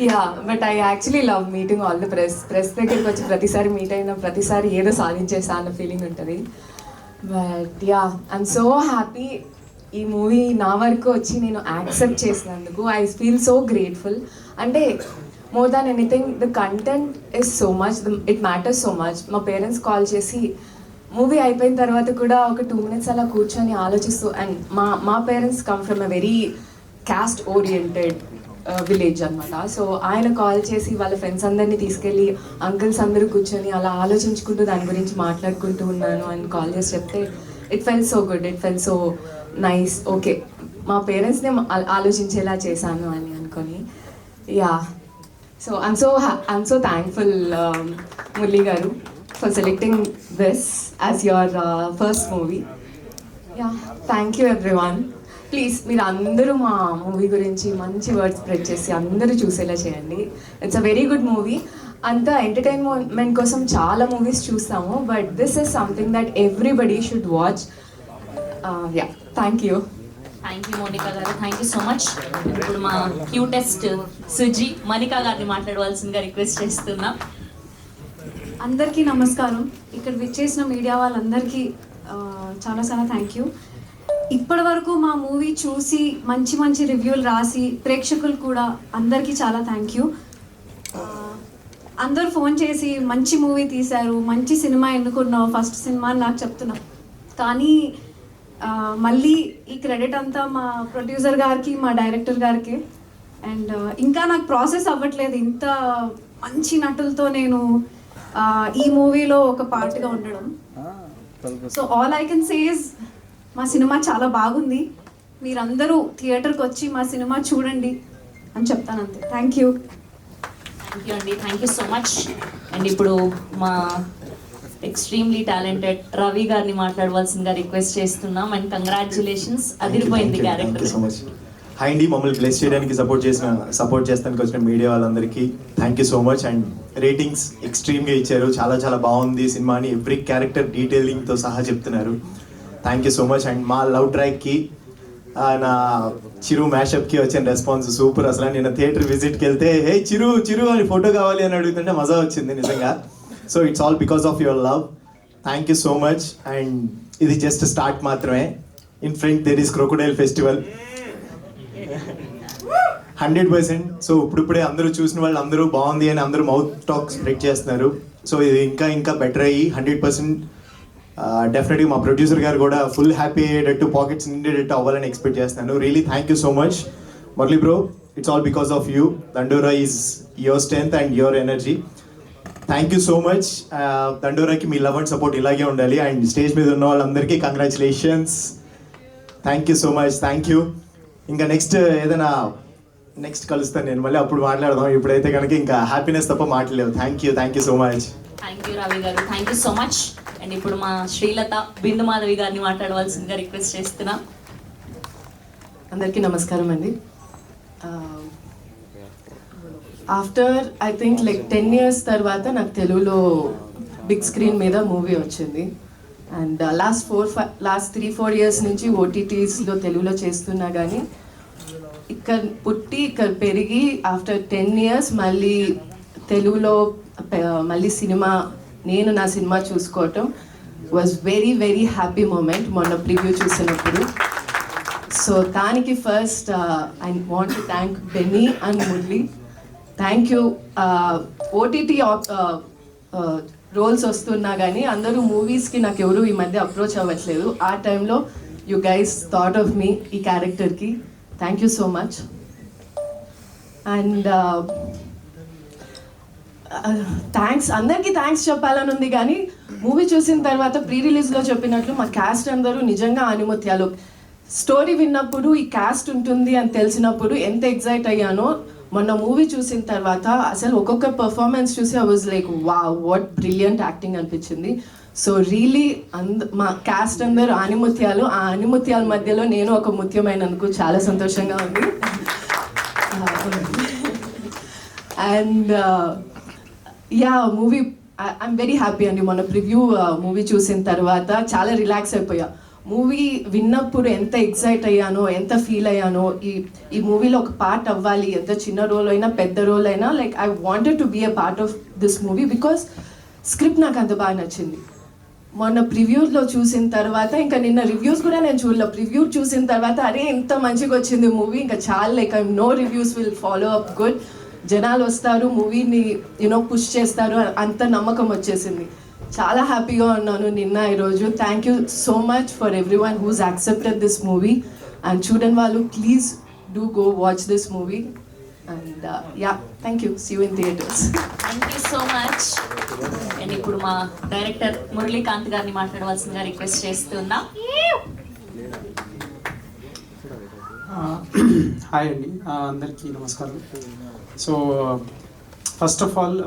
Yeah but I actually love meeting all the press దగ్గరికి వచ్చి ప్రతిసారి మీట్ అయిన ప్రతిసారి ఏదో సాధించేసా అన్న ఫీలింగ్ ఉంటుంది. But ya I'm so happy ఈ మూవీ నా వరకు వచ్చి నేను యాక్సెప్ట్ చేసినందుకు. I feel so grateful. అంటే more than anything the content is so much, it matters so much. మా పేరెంట్స్ కాల్ చేసి మూవీ అయిపోయిన తర్వాత కూడా ఒక 2 minutes అలా కూర్చొని ఆలోచిస్తూ, అండ్ మా parents come from a very caste oriented village అనమాట. సో ఆయన కాల్ చేసి వాళ్ళ ఫ్రెండ్స్ అందరినీ తీసుకెళ్ళి అంకుల్స్ అందరూ కూర్చొని అలా ఆలోచించుకుంటూ దాని గురించి మాట్లాడుకుంటూ ఉన్నాను అని కాల్ చేసి చెప్తే it felt so good, it felt so nice. Okay, మా పేరెంట్స్ని ఆలోచించేలా చేశాను అని అనుకొని. Ya, so I'm so thankful Murali garu for selecting this as your first movie. Ya, thank you everyone. Please మీరు అందరూ మా మూవీ గురించి మంచి వర్డ్స్ స్ప్రెడ్ చేసి అందరూ చూసేలా చేయండి. It's a very good movie. అంత ఎంటర్టైన్మెంట్ కోసం చాలా మూవీస్ చూస్తాము, but this is something that everybody should watch. Yeah, thank you. Thank you Monika గారు, థ్యాంక్ యూ సో మచ్. ఇప్పుడు మా క్యూటెస్ట్ సుజీ మనికా గారిని మాట్లాడవలసిందిగా రిక్వెస్ట్ చేస్తున్నాం. అందరికీ నమస్కారం. ఇక్కడ విచ్చేసిన మీడియా వాళ్ళందరికీ చాలా చాలా థ్యాంక్ యూ. ఇప్పటి వరకు మా మూవీ చూసి మంచి మంచి రివ్యూలు రాసి ప్రేక్షకులు కూడా అందరికీ చాలా థ్యాంక్ యూ. అందరూ ఫోన్ చేసి మంచి మూవీ తీశారు, మంచి సినిమా ఎన్నుకున్నావు, ఫస్ట్ సినిమా అని నాకు చెప్తున్నాం. కానీ మళ్ళీ ఈ క్రెడిట్ అంతా మా ప్రొడ్యూసర్ గారికి, మా డైరెక్టర్ గారికి. అండ్ ఇంకా నాకు ప్రాసెస్ అవ్వట్లేదు ఇంత మంచి నటులతో నేను ఈ మూవీలో ఒక పార్ట్గా ఉండడం. So all I can say is మా సినిమా చాలా బాగుంది. మీరందరూ థియేటర్కి వచ్చి మా సినిమా చూడండి అని చెప్తాను, అంతే. Thank you. థ్యాంక్ యూ అండి, thank you so much. And ఇప్పుడు మా ఎక్స్ట్రీమ్లీ టాలెంటెడ్ రవి గారిని మాట్లాడవలసిందిగా రిక్వెస్ట్ చేస్తున్నాం. అండ్ కంగ్రాచులేషన్స్, అదిరిపోయింది క్యారెక్టర్. హాయ్ అండి, మమ్మల్ని ప్లేస్ చేయడానికి సపోర్ట్ చేస్తానికి వచ్చిన మీడియా వాళ్ళందరికీ thank you so much. And ratings ఎక్స్ట్రీమ్గా ఇచ్చారు, చాలా చాలా బాగుంది సినిమా అని ఎవ్రీ క్యారెక్టర్ డీటెయిలింగ్తో సహా చెప్తున్నారు. Thank you so much. And మా లవ్ ట్రాక్కి నా చిరు మ్యాషప్కి వచ్చిన రెస్పాన్స్ సూపర్. అసలు నేను థియేటర్ విజిట్కి వెళ్తే హే చిరు చిరు అని ఫోటో కావాలి అని అడుగుతుంటే మజా వచ్చింది నిజంగా. So it's all because of your love. Thank you so much. And ఇది జస్ట్ స్టార్ట్ మాత్రమే. In front there is crocodile festival 100%. So ఇప్పుడిప్పుడే అందరూ చూసిన వాళ్ళు అందరూ బాగుంది అని అందరూ మౌత్ టాక్ స్ప్రెడ్ చేస్తున్నారు. సో ఇది ఇంకా ఇంకా బెటర్ అయ్యి 100% డెఫినెట్గా మా ప్రొడ్యూసర్ గారు కూడా ఫుల్ హ్యాపీ అయ్యేటట్టు, పాకెట్స్ నిండేటట్టు అవ్వాలని ఎక్స్పెక్ట్ చేస్తున్నాను. Really thank you so much Murali bro. It's all because of you. Dandora is your strength and your energy. Thank you so much. దండోరాకి మీ లవ్ అండ్ సపోర్ట్ ఇలాగే ఉండాలి. అండ్ స్టేజ్ మీద ఉన్న వాళ్ళందరికీ congratulations. Thank you so much. Thank you. ఇంకా ఏదైనా next కలుస్తాను నేను, మళ్ళీ అప్పుడు మాట్లాడదాం. ఇప్పుడైతే కనుక ఇంకా హ్యాపీనెస్ తప్ప మాట్లాడలేవు. Thank you so much. Thank you Ravi garu, thank you so much. And ఇప్పుడు మా శ్రీలత బిందు మాధవి గారిని మాట్లాడవలసిందిగా రిక్వెస్ట్ చేస్తున్నాం. అందరికీ నమస్కారం అండి. After I think like 10 years తర్వాత నాకు తెలుగులో బిగ్ స్క్రీన్ మీద మూవీ వచ్చింది. అండ్ లాస్ట్ 3-4 years నుంచి ఓటీటీస్లో తెలుగులో చేస్తున్నా కానీ ఇక్కడ పుట్టి ఇక్కడ పెరిగి ఆఫ్టర్ 10 years మళ్ళీ తెలుగులో మళ్ళీ నేను నా సినిమా చూసుకోవటం was very very happy moment మొన్న ప్రివ్యూ చూసినప్పుడు. సో దానికి first I want to thank Benny and Murali. Thank you. OTT roles వస్తున్నా కానీ అందరూ మూవీస్కి నాకు ఎవరు ఈ మధ్య అప్రోచ్ అవ్వట్లేదు. ఆ టైంలో యూ గైస్ థాట్ ఆఫ్ మీ ఈ క్యారెక్టర్కి. Thank you so much. And అందరికీ థ్యాంక్స్ చెప్పాలని ఉంది కానీ మూవీ చూసిన తర్వాత ప్రీ రిలీజ్లో చెప్పినట్లు మా క్యాస్ట్ అందరూ నిజంగా ఆనిముత్యాలు. స్టోరీ విన్నప్పుడు ఈ క్యాస్ట్ ఉంటుంది అని తెలిసినప్పుడు ఎంత ఎగ్జైట్ అయ్యానో, మొన్న మూవీ చూసిన తర్వాత అసలు ఒక్కొక్క పర్ఫార్మెన్స్ చూసి I was like wow, what brilliant acting అనిపించింది. సో రియలీ మా క్యాస్ట్ అందరూ ఆనిముత్యాలు. ఆ ఆనిముత్యాల మధ్యలో నేను ఒక ముత్యమైనందుకు చాలా సంతోషంగా ఉంది. And yeah, movie I'm very happy అండి. మొన్న ప్రివ్యూ మూవీ చూసిన తర్వాత చాలా రిలాక్స్ అయిపోయా. మూవీ విన్నప్పుడు ఎంత ఎక్సైట్ అయ్యానో, ఎంత ఫీల్ అయ్యానో, ఈ మూవీలో ఒక పార్ట్ అవ్వాలి, ఎంత చిన్న రోల్ అయినా పెద్ద రోల్ అయినా, like I wanted to be a part of this movie because script నాకు అంత బాగా నచ్చింది. మొన్న ప్రివ్యూలో చూసిన తర్వాత, ఇంకా నిన్న రివ్యూస్ కూడా నేను చూడలే, ప్రివ్యూ చూసిన తర్వాత అరే ఎంత మంచిగా వచ్చింది మూవీ, ఇంకా చాలా like I know reviews will follow up good, జనాలు వస్తారు మూవీని పుష్ చేస్తారు, అంత నమ్మకం వచ్చేసింది. చాలా హ్యాపీగా ఉన్నాను నిన్న ఈరోజు. Thank you so much for everyone who's accepted this movie. And చూడని వాళ్ళు please do go watch this movie. And yeah, thank you. See you in theatres. Thank you so much. And ఇప్పుడు మా director Muralikanth గారిని మాట్లాడవలసిందిగా request చేస్తున్నా. Hi అండి, అందరికీ నమస్కారం. So first of all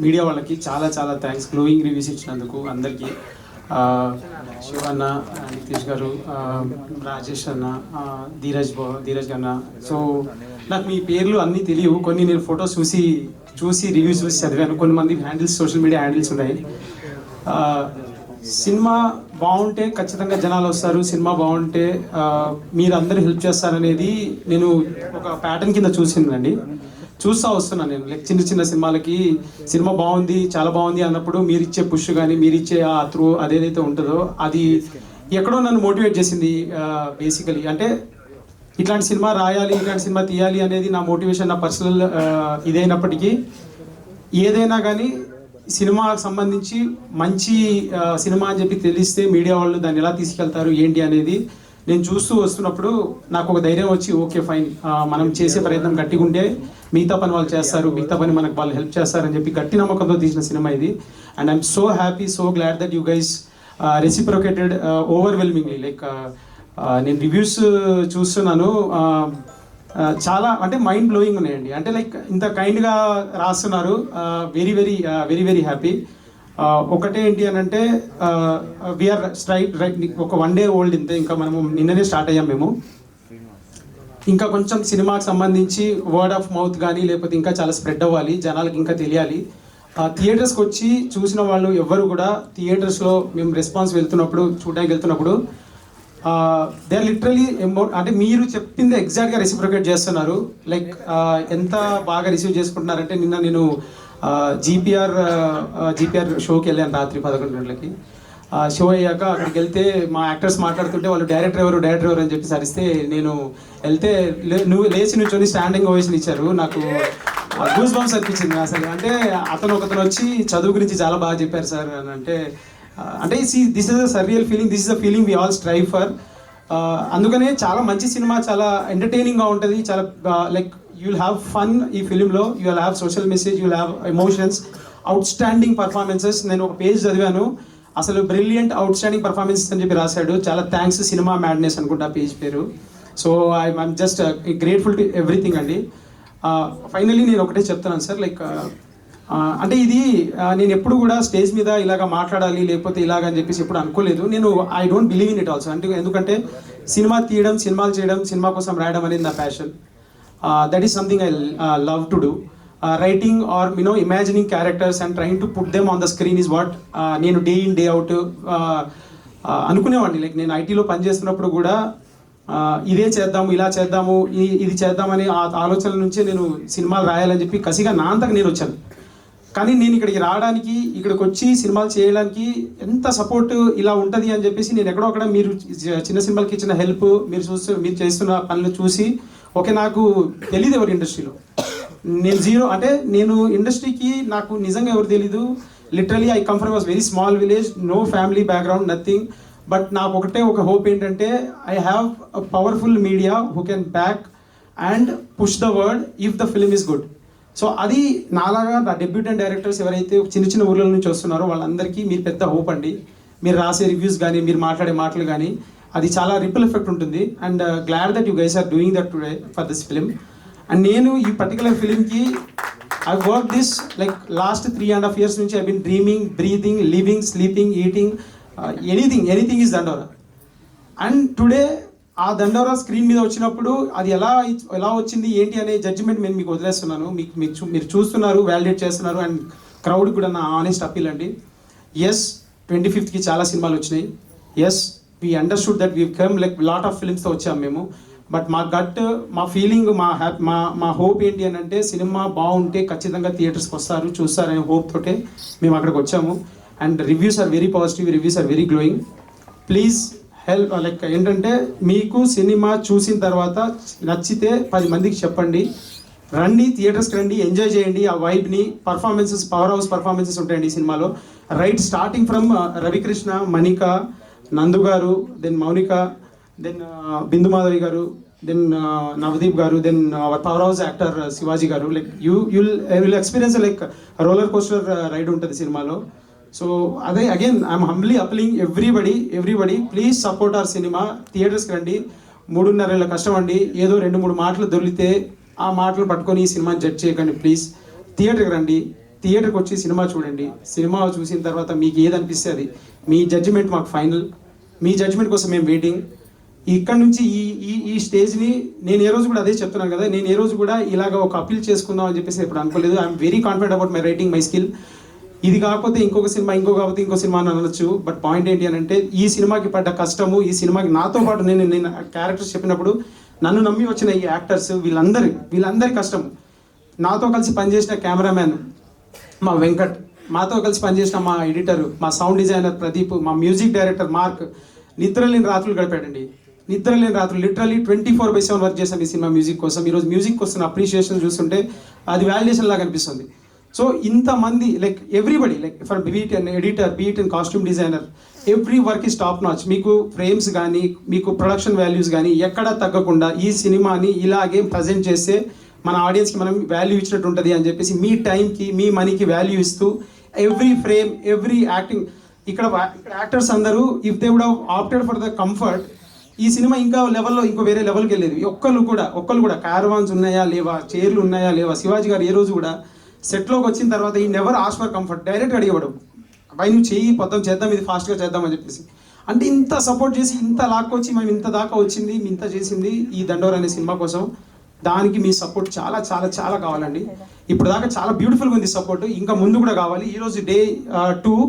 media వాళ్ళకి చాలా చాలా థ్యాంక్స్ గ్లోయింగ్ రివ్యూస్ ఇచ్చినందుకు అందరికీ. శివన్న, నితీష్ గారు, రాజేష్ అన్న, ధీరజ్ అన్న. సో నాకు మీ పేర్లు అన్నీ తెలియవు, కొన్ని నేను ఫొటోస్ చూసి రివ్యూస్ చూసి చదివాను. కొంతమంది హ్యాండిల్స్, సోషల్ మీడియా హ్యాండిల్స్ ఉన్నాయి. సినిమా బాగుంటే ఖచ్చితంగా జనాలు వస్తారు, సినిమా బాగుంటే మీరు అందరూ హెల్ప్ చేస్తారనేది నేను ఒక ప్యాటర్న్ కింద చూసిందండి. చూస్తూ వస్తున్నాను నేను. లైక్ చిన్న చిన్న సినిమాలకి సినిమా బాగుంది, చాలా బాగుంది అన్నప్పుడు మీరు ఇచ్చే పుష్ కానీ, మీరు ఇచ్చే ఆ త్రూ అదేదైతే ఉంటుందో అది ఎక్కడో నన్ను మోటివేట్ చేసింది బేసికలీ. అంటే ఇట్లాంటి సినిమా రాయాలి, ఇట్లాంటి సినిమా తీయాలి అనేది నా మోటివేషన్, నా పర్సనల్ ఇదైనప్పటికీ ఏదైనా కానీ సినిమాకు సంబంధించి మంచి సినిమా అని చెప్పి తెలిస్తే మీడియా వాళ్ళు దాన్ని ఎలా తీసుకెళ్తారు ఏంటి అనేది నేను చూస్తూ వస్తున్నప్పుడు నాకు ఒక ధైర్యం వచ్చి ఓకే ఫైన్, మనం చేసే ప్రయత్నం గట్టిగా ఉంటే మిగతా పని వాళ్ళు చేస్తారు, మిగతా పని మనకు వాళ్ళు హెల్ప్ చేస్తారని చెప్పి గట్టి నమ్మకంతో తీసిన సినిమా ఇది. And I'm so happy, so glad that you guys reciprocated overwhelmingly. Like నేను రివ్యూస్ చూస్తున్నాను, చాలా అంటే మైండ్ బ్లోయింగ్ ఉన్నాయండి. అంటే లైక్ ఇంత కైండ్గా రాస్తున్నారు. Very very very very happy. ఒకటే ఏంటి అని అంటే వీఆర్ రైట్ ఒక 1 day ఓల్డ్ ఇంతే, ఇంకా మనము నిన్ననే స్టార్ట్ అయ్యాం మేము. ఇంకా కొంచెం సినిమాకి సంబంధించి వర్డ్ ఆఫ్ మౌత్ కానీ లేకపోతే ఇంకా చాలా స్ప్రెడ్ అవ్వాలి, జనాలకి ఇంకా తెలియాలి. థియేటర్స్కి వచ్చి చూసిన వాళ్ళు ఎవ్వరు కూడా థియేటర్స్లో మేము రెస్పాన్స్ చూడడానికి వెళ్తున్నప్పుడు దే ఆర్ లిటరలీ అంటే మీరు చెప్పింది ఎగ్జాక్ట్గా రెసిప్రొకేట్ చేస్తున్నారు. లైక్ ఎంత బాగా రిసీవ్ చేసుకుంటున్నారంటే నిన్న నేను జీపీఆర్ షోకి వెళ్ళాను రాత్రి 11 గంటలకి. షో అయ్యాక అక్కడికి వెళ్తే మా యాక్టర్స్ మాట్లాడుతుంటే వాళ్ళు డైరెక్టర్ ఎవరు అని చెప్పి సరిస్తే నేను వెళ్తే నువ్వు లేచి నుంచొని స్టాండింగ్ ఓవేషన్ ఇచ్చారు. నాకు గూస్ బంప్స్ అనిపించింది అసలు. అంటే ఒకతను వచ్చి చదువు గురించి చాలా బాగా చెప్పారు సార్ అని అంటే this is a surreal feeling, this is a feeling we all strive for. అందుకనే చాలా మంచి సినిమా, చాలా ఎంటర్టైనింగ్గా ఉంటుంది, చాలా like you will have fun ఈ ఫిలింలో, you will have social message, you will have emotions, outstanding performances. నేను ఒక పేజ్ చదివాను, అసలు బ్రిలియంట్ అవుట్ స్టాండింగ్ పర్ఫార్మెన్సెస్ అని చెప్పి రాశాడు. చాలా థ్యాంక్స్, సినిమా మ్యాడ్నెస్ అనుకుంటా పేజ్ పేరు. So I'm just grateful to everything అండి. ఫైనల్లీ నేను ఒకటే చెప్తున్నాను సార్, లైక్ అంటే ఇది నేను ఎప్పుడు కూడా స్టేజ్ మీద ఇలాగ మాట్లాడాలి లేకపోతే ఇలాగ అని చెప్పేసి ఎప్పుడు అనుకోలేదు. నేను I don't believe in it also. అంటే ఎందుకంటే సినిమా తీయడం, సినిమాలు చేయడం, సినిమా కోసం రాయడం అనేది నా passion. That is something I love to do. Writing or imagining characters and trying to put them on the screen is what నేను డే ఇన్ డే అవుట్ అనుకునేవాడిని. లైక్ నేను ఐటీలో పనిచేస్తున్నప్పుడు కూడా ఇదే చేద్దాము, ఇలా చేద్దాము, ఇది చేద్దామని ఆలోచనల నుంచే నేను సినిమాలు రాయాలని చెప్పి కసిగా నా అంతకు నేను వచ్చాను. కానీ నేను ఇక్కడికి రావడానికి, ఇక్కడికి వచ్చి సినిమాలు చేయడానికి ఎంత సపోర్ట్ ఇలా ఉంటుంది అని చెప్పేసి నేను ఎక్కడో అక్కడ మీరు చిన్న సినిమాలకి ఇచ్చిన హెల్ప్, మీరు చేస్తున్న పనులు చూసి ఓకే నాకు తెలియదు ఎవరు ఇండస్ట్రీలో. నేను జీరో, అంటే నేను ఇండస్ట్రీకి నాకు నిజంగా ఎవరు తెలీదు. Literally I come from a very small village, no family background, nothing. But నాకు ఒకటే ఒక హోప్ ఏంటంటే I have a powerful media who can back and push the word if the film is good. So అది నాలాగా నా debutante directors ఎవరైతే చిన్న చిన్న ఊర్ల నుంచి వస్తున్నారో వాళ్ళందరికీ మీరు పెద్ద హోప్ అండి. మీరు రాసే రివ్యూస్ కానీ, మీరు మాట్లాడే మాటలు కానీ, అది చాలా రిపుల్ ఎఫెక్ట్ ఉంటుంది. And glad that you guys are doing that today for this film. And నేను ఈ పర్టికులర్ ఫిలింకి I work this like last 3.5 years నుంచి I been dreaming, breathing, living, sleeping, eating, anything is Dandora. And today ఆ Dandora screen మీద వచ్చినప్పుడు అది ఎలా వచ్చింది ఏంటి అనే జడ్జిమెంట్ నేను మీకు వదిలేస్తున్నాను. మీరు చూస్తున్నారు, వ్యాలిడేట్ చేస్తున్నారు. అండ్ క్రౌడ్ కూడా నా ఆనెస్ట్ అప్పీల్ అండి. ఎస్ 25th చాలా సినిమాలు వచ్చినాయి. Yes we understood that we come like lot of ఫిల్మ్స్తో వచ్చాము మేము. బట్ మా గట్, మా ఫీలింగ్, మా హోప్ ఏంటి అని అంటే సినిమా బాగుంటే ఖచ్చితంగా థియేటర్స్కి వస్తారు, చూస్తారనే హోప్ తోటే మేము అక్కడికి వచ్చాము. And reviews are very positive, reviews are very glowing. Please help, like ఏంటంటే మీకు సినిమా చూసిన తర్వాత నచ్చితే 10 మందికి చెప్పండి, రండి థియేటర్స్కి రండి, ఎంజాయ్ చేయండి ఆ వైబ్ని. పర్ఫార్మెన్సెస్, పవర్ హౌస్ పర్ఫార్మెన్సెస్ ఉంటాయండి ఈ సినిమాలో. Right starting from Ravikrishna, Manika, Nandu garu, then Mounika, then Bindu Madhavi garu, then Navadeep garu, then our powerhouse actor Shivaji garu. Like will experience like roller coaster ride ఉంటుంది సినిమాలో. సో అదే again I'm humbly appealing everybody please support our సినిమా. థియేటర్స్కి రండి, 3.5 ఏళ్ళ కష్టం అండి. ఏదో 2-3 మాటలు దొరికితే ఆ మాటలు పట్టుకొని ఈ సినిమాని జడ్జ్ చేయకండి ప్లీజ్. థియేటర్కి రండి, థియేటర్కి వచ్చి సినిమా చూడండి. సినిమా చూసిన తర్వాత మీకు ఏది అనిపిస్తే అది, మీ జడ్జిమెంట్ మాకు ఫైనల్. మీ జడ్జిమెంట్ కోసం మేము వెయిటింగ్. ఇక్కడ నుంచి ఈ స్టేజ్ని నేను ఏ రోజు కూడా అదే చెప్తున్నాను కదా, నేను ఏ రోజు కూడా ఇలాగ ఒక అపీల్ చేసుకుందాం అని చెప్పేసి ఇప్పుడు అనుకోలేదు. I'm very confident about my writing, my skill. ఇది కాకపోతే ఇంకొక సినిమా, కాకపోతే ఇంకో సినిమా అని అనొచ్చు. బట్ పాయింట్ ఏంటి అని అంటే ఈ సినిమాకి పడ్డ కష్టము, ఈ సినిమాకి నాతో పాటు నేను క్యారెక్టర్స్ చెప్పినప్పుడు నన్ను నమ్మి వచ్చిన ఈ యాక్టర్స్ వీళ్ళందరి కష్టం. నాతో కలిసి పనిచేసిన కెమెరామ్యాన్ మా వెంకట్, మాతో కలిసి పనిచేసిన మా ఎడిటర్, మా సౌండ్ డిజైనర్ ప్రదీప్, మా మ్యూజిక్ డైరెక్టర్ మార్క్, నిద్రలేని రాత్రులు గడిపాడండి. నిద్రలేని రాత్రులు లిటరలీ 24/7 వర్క్ చేసాం ఈ సినిమా మ్యూజిక్ కోసం. ఈరోజు మ్యూజిక్ వస్తున్న అప్రిషియేషన్ చూస్తుంటే అది వాల్యుయేషన్ లాగా అనిపిస్తుంది. సో ఇంతమంది like everybody, like for beat and editor, beat and costume designer, every work is top notch. మీకు ఫ్రేమ్స్ కానీ, మీకు ప్రొడక్షన్ వాల్యూస్ కానీ ఎక్కడా తగ్గకుండా ఈ సినిమాని ఇలాగే ప్రజెంట్ చేస్తే మన ఆడియన్స్కి మనం వాల్యూ ఇచ్చినట్టు ఉంటుంది అని చెప్పేసి మీ టైంకి, మీ మనీకి వాల్యూ ఇస్తూ ఎవ్రీ ఫ్రేమ్, ఎవ్రీ యాక్టింగ్, ఇక్కడ యాక్టర్స్ అందరూ if they would have opted for the comfort, ఈ సినిమా ఇంకా లెవెల్లో, ఇంకో వేరే లెవెల్కి వెళ్ళేది. ఒక్కళ్ళు కూడా క్యారవాన్స్ ఉన్నాయా లేవా, చైర్లు ఉన్నాయా లేవా. శివాజీ గారు ఏ రోజు కూడా సెట్లోకి వచ్చిన తర్వాత ఈ never ask for comfort, direct అడిగేవాడు, పై నువ్వు చెయ్యి పొద్దుం చేద్దాం, ఇది ఫాస్ట్గా చేద్దాం అని చెప్పేసి. అంటే ఇంత సపోర్ట్ చేసి, ఇంత లాక్కొచ్చి మేము ఇంత దాకా వచ్చింది, ఇంత చేసింది ఈ దండోర్ అనే సినిమా కోసం. దానికి మీ సపోర్ట్ చాలా చాలా చాలా కావాలండి. ఇప్పుడు దాకా చాలా బ్యూటిఫుల్గా ఉంది సపోర్ట్, ఇంకా ముందు కూడా కావాలి. ఈరోజు day 2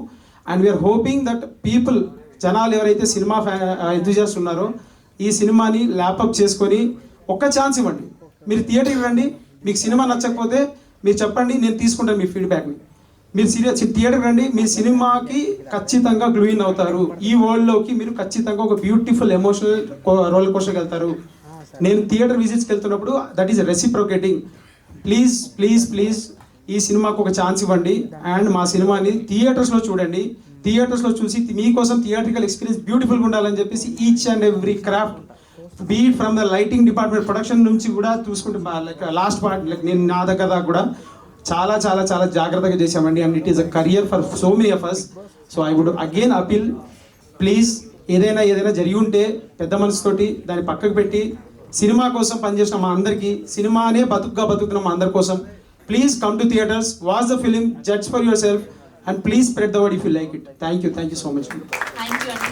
and we're hoping that people, జనాలు ఎవరైతే సినిమా ఎంతూజియాస్ట్ ఉన్నారో ఈ సినిమాని ల్యాపప్ చేసుకొని ఒక్క ఛాన్స్ ఇవ్వండి. మీరు థియేటర్కి రండి, మీకు సినిమా నచ్చకపోతే మీరు చెప్పండి, నేను తీసుకుంటాను మీ ఫీడ్బ్యాక్ని. మీరు థియేటర్కి రండి, మీ సినిమాకి ఖచ్చితంగా గ్లూ ఇన్ అవుతారు. ఈ వరల్డ్లోకి మీరు ఖచ్చితంగా ఒక బ్యూటిఫుల్ ఎమోషనల్ రోలర్ కోస్టర్కి వెళ్తారు. నేను థియేటర్ విజిట్స్కి వెళ్తున్నప్పుడు దట్ ఈస్ రెసిప్రోకేటింగ్. ప్లీజ్ ఈ సినిమాకు ఒక ఛాన్స్ ఇవ్వండి అండ్ మా సినిమాని థియేటర్స్లో చూడండి. థియేటర్స్లో చూసి మీకోసం థియేట్రికల్ ఎక్స్పీరియన్స్ బ్యూటిఫుల్గా ఉండాలని చెప్పేసి each and every craft, beat from the lighting department, production నుంచి కూడా చూసుకుంటే లైక్ లాస్ట్ పార్ట్, లైక్ నేను నా దగ్గర కూడా చాలా చాలా చాలా జాగ్రత్తగా చేసామండి. And it is a career for so many of us. So I would again appeal, please ఏదైనా జరిగి ఉంటే పెద్ద మనసుతోటి దాన్ని పక్కకు పెట్టి సినిమా కోసం పనిచేసిన మా అందరికీ, సినిమానే బతుకుతున్న మా అందరి కోసం, please come to theatres, watch the film, judge for your self and please spread the word if you like it. Thank you so much. Thank you అండి.